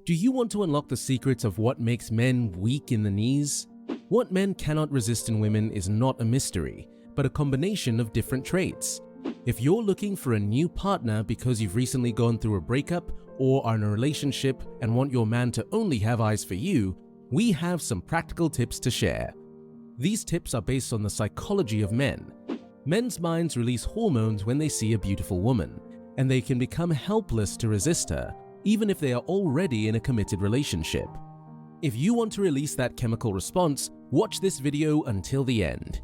Do you want to unlock the secrets of what makes men weak in the knees? What men cannot resist in women is not a mystery, but a combination of different traits. If you're looking for a new partner because you've recently gone through a breakup or are in a relationship and want your man to only have eyes for you, we have some practical tips to share. These tips are based on the psychology of men. Men's minds release hormones when they see a beautiful woman, and they can become helpless to resist her, even if they are already in a committed relationship. If you want to release that chemical response, watch this video until the end.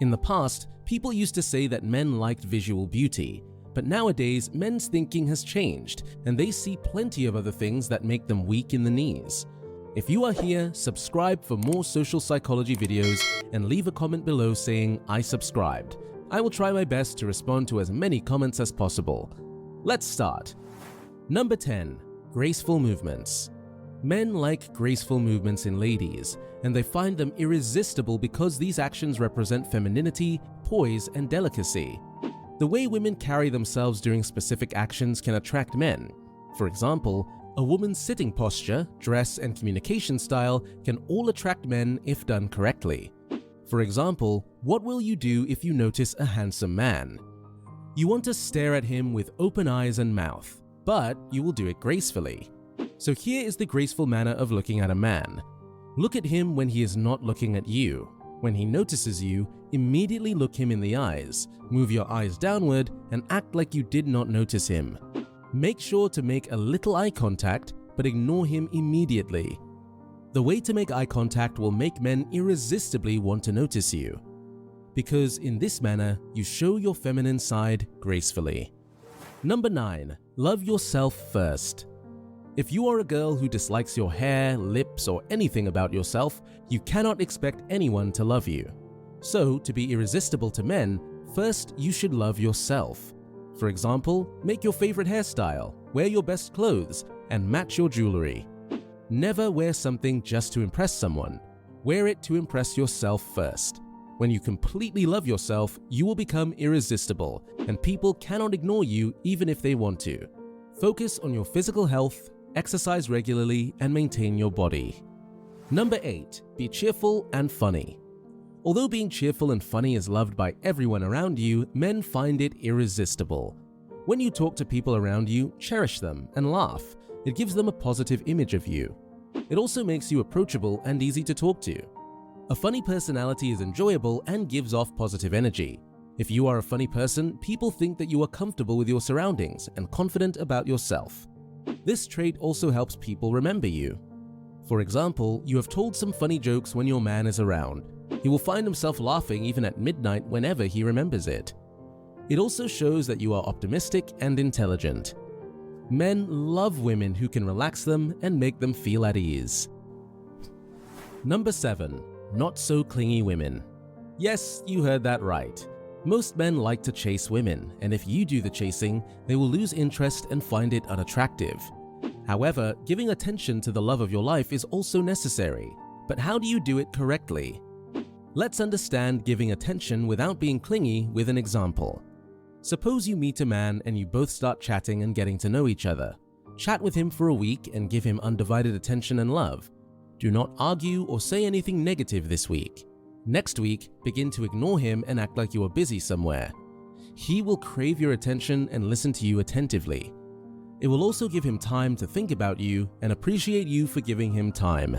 In the past, people used to say that men liked visual beauty, but nowadays men's thinking has changed and they see plenty of other things that make them weak in the knees. If you are here, subscribe for more social psychology videos and leave a comment below saying I subscribed. I will try my best to respond to as many comments as possible. Let's start. Number 10. Graceful movements. Men like graceful movements in ladies, and they find them irresistible because these actions represent femininity, poise, and delicacy. The way women carry themselves during specific actions can attract men. For example, a woman's sitting posture, dress, and communication style can all attract men if done correctly. For example, what will you do if you notice a handsome man? You want to stare at him with open eyes and mouth, but you will do it gracefully. So here is the graceful manner of looking at a man. Look at him when he is not looking at you. When he notices you, immediately look him in the eyes, move your eyes downward, and act like you did not notice him. Make sure to make a little eye contact, but ignore him immediately. The way to make eye contact will make men irresistibly want to notice you, because in this manner, you show your feminine side gracefully. Number 9. Love yourself first. If you are a girl who dislikes your hair, lips, or anything about yourself, you cannot expect anyone to love you. So, to be irresistible to men, first you should love yourself. For example, make your favorite hairstyle, wear your best clothes, and match your jewelry. Never wear something just to impress someone. Wear it to impress yourself first. When you completely love yourself, you will become irresistible, and people cannot ignore you even if they want to. Focus on your physical health, exercise regularly, and maintain your body. Number 8. Be cheerful and funny. Although being cheerful and funny is loved by everyone around you, men find it irresistible. When you talk to people around you, cherish them and laugh. It gives them a positive image of you. It also makes you approachable and easy to talk to. A funny personality is enjoyable and gives off positive energy. If you are a funny person, people think that you are comfortable with your surroundings and confident about yourself. This trait also helps people remember you. For example, you have told some funny jokes when your man is around. He will find himself laughing even at midnight whenever he remembers it. It also shows that you are optimistic and intelligent. Men love women who can relax them and make them feel at ease. Number 7. Not so clingy women. Yes, you heard that right. Most men like to chase women, and if you do the chasing, they will lose interest and find it unattractive. However, giving attention to the love of your life is also necessary. But how do you do it correctly? Let's understand giving attention without being clingy with an example. Suppose you meet a man and you both start chatting and getting to know each other. Chat with him for a week and give him undivided attention and love. Do not argue or say anything negative this week. Next week, begin to ignore him and act like you are busy somewhere. He will crave your attention and listen to you attentively. It will also give him time to think about you and appreciate you for giving him time.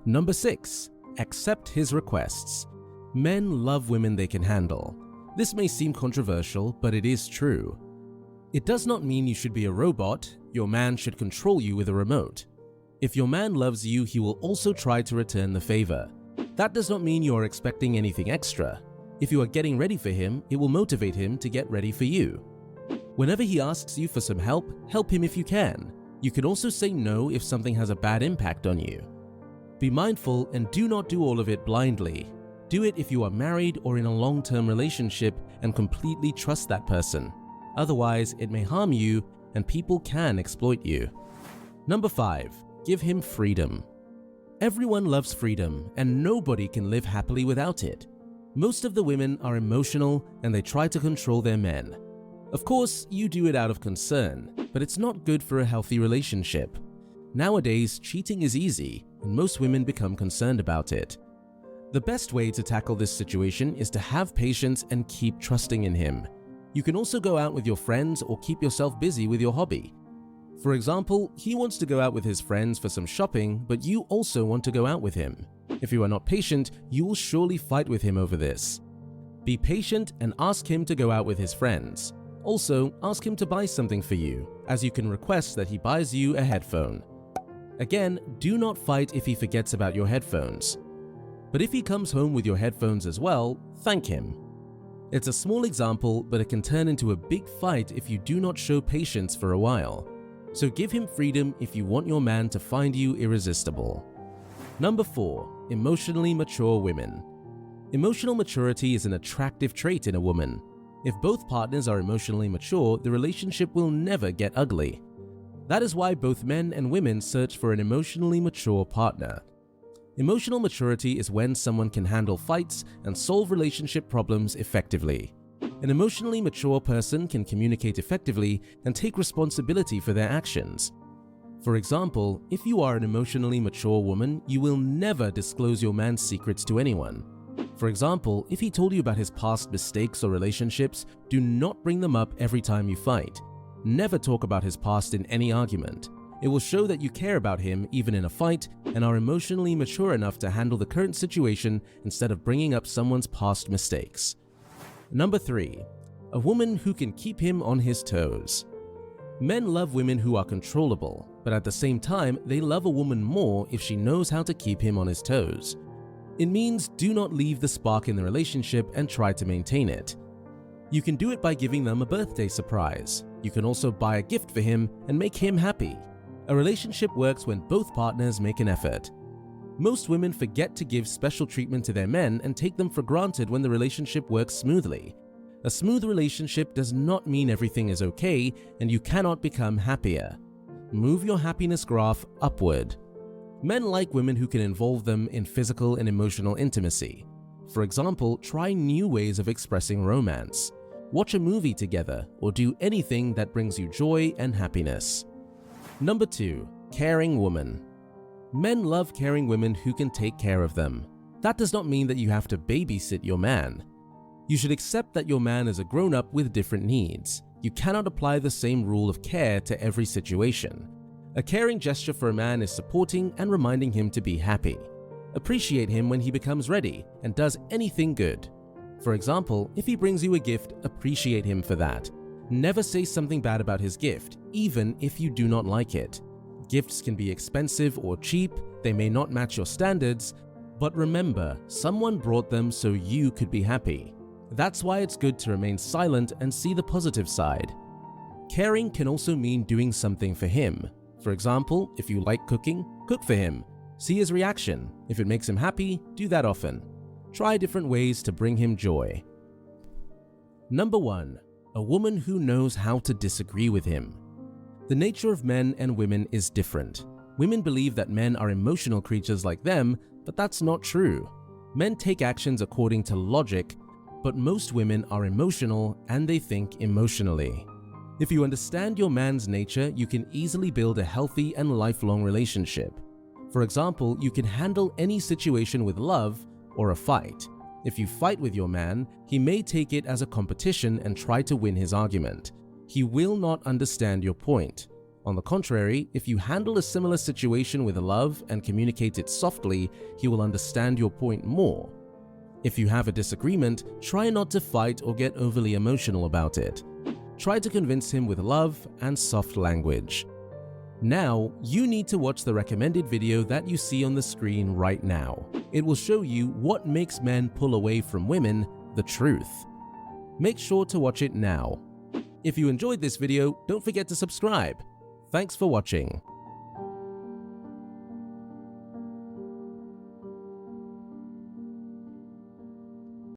Number 6. Accept his requests. Men love women they can handle. This may seem controversial, but it is true. It does not mean you should be a robot. Your man should control you with a remote. If your man loves you, he will also try to return the favor. That does not mean you are expecting anything extra. If you are getting ready for him, it will motivate him to get ready for you. Whenever he asks you for some help, help him if you can. You can also say no if something has a bad impact on you. Be mindful and do not do all of it blindly. Do it if you are married or in a long-term relationship and completely trust that person. Otherwise, it may harm you and people can exploit you. Number 5. Give him freedom. Everyone loves freedom and nobody can live happily without it. Most of the women are emotional and they try to control their men. Of course, you do it out of concern, but it's not good for a healthy relationship. Nowadays, cheating is easy, and most women become concerned about it. The best way to tackle this situation is to have patience and keep trusting in him. You can also go out with your friends or keep yourself busy with your hobby. For example, he wants to go out with his friends for some shopping, but you also want to go out with him. If you are not patient, you will surely fight with him over this. Be patient and ask him to go out with his friends. Also, ask him to buy something for you, as you can request that he buys you a headphone. Again, do not fight if he forgets about your headphones. But if he comes home with your headphones as well, thank him. It's a small example, but it can turn into a big fight if you do not show patience for a while. So give him freedom if you want your man to find you irresistible. Number 4. Emotionally mature women. Emotional maturity is an attractive trait in a woman. If both partners are emotionally mature, the relationship will never get ugly. That is why both men and women search for an emotionally mature partner. Emotional maturity is when someone can handle fights and solve relationship problems effectively. An emotionally mature person can communicate effectively and take responsibility for their actions. For example, if you are an emotionally mature woman, you will never disclose your man's secrets to anyone. For example, if he told you about his past mistakes or relationships, do not bring them up every time you fight. Never talk about his past in any argument. It will show that you care about him even in a fight and are emotionally mature enough to handle the current situation instead of bringing up someone's past mistakes. Number 3. A woman who can keep him on his toes. Men love women who are controllable, but at the same time, they love a woman more if she knows how to keep him on his toes. It means do not leave the spark in the relationship and try to maintain it. You can do it by giving them a birthday surprise. You can also buy a gift for him and make him happy. A relationship works when both partners make an effort. Most women forget to give special treatment to their men and take them for granted when the relationship works smoothly. A smooth relationship does not mean everything is okay and you cannot become happier. Move your happiness graph upward. Men like women who can involve them in physical and emotional intimacy. For example, try new ways of expressing romance. Watch a movie together or do anything that brings you joy and happiness. Number 2. Caring woman. Men love caring women who can take care of them. That does not mean that you have to babysit your man. You should accept that your man is a grown-up with different needs. You cannot apply the same rule of care to every situation. A caring gesture for a man is supporting and reminding him to be happy. Appreciate him when he becomes ready and does anything good. For example, if he brings you a gift, appreciate him for that. Never say something bad about his gift, even if you do not like it. Gifts can be expensive or cheap, they may not match your standards, but remember, someone brought them so you could be happy. That's why it's good to remain silent and see the positive side. Caring can also mean doing something for him. For example, if you like cooking, cook for him. See his reaction. If it makes him happy, do that often. Try different ways to bring him joy. Number 1. A woman who knows how to disagree with him. The nature of men and women is different. Women believe that men are emotional creatures like them, but that's not true. Men take actions according to logic, but most women are emotional and they think emotionally. If you understand your man's nature, you can easily build a healthy and lifelong relationship. For example, you can handle any situation with love or a fight. If you fight with your man, he may take it as a competition and try to win his argument. He will not understand your point. On the contrary, if you handle a similar situation with love and communicate it softly, he will understand your point more. If you have a disagreement, try not to fight or get overly emotional about it. Try to convince him with love and soft language. Now, you need to watch the recommended video that you see on the screen right now. It will show you what makes men pull away from women, the truth. Make sure to watch it now. If you enjoyed this video, don't forget to subscribe. Thanks for watching.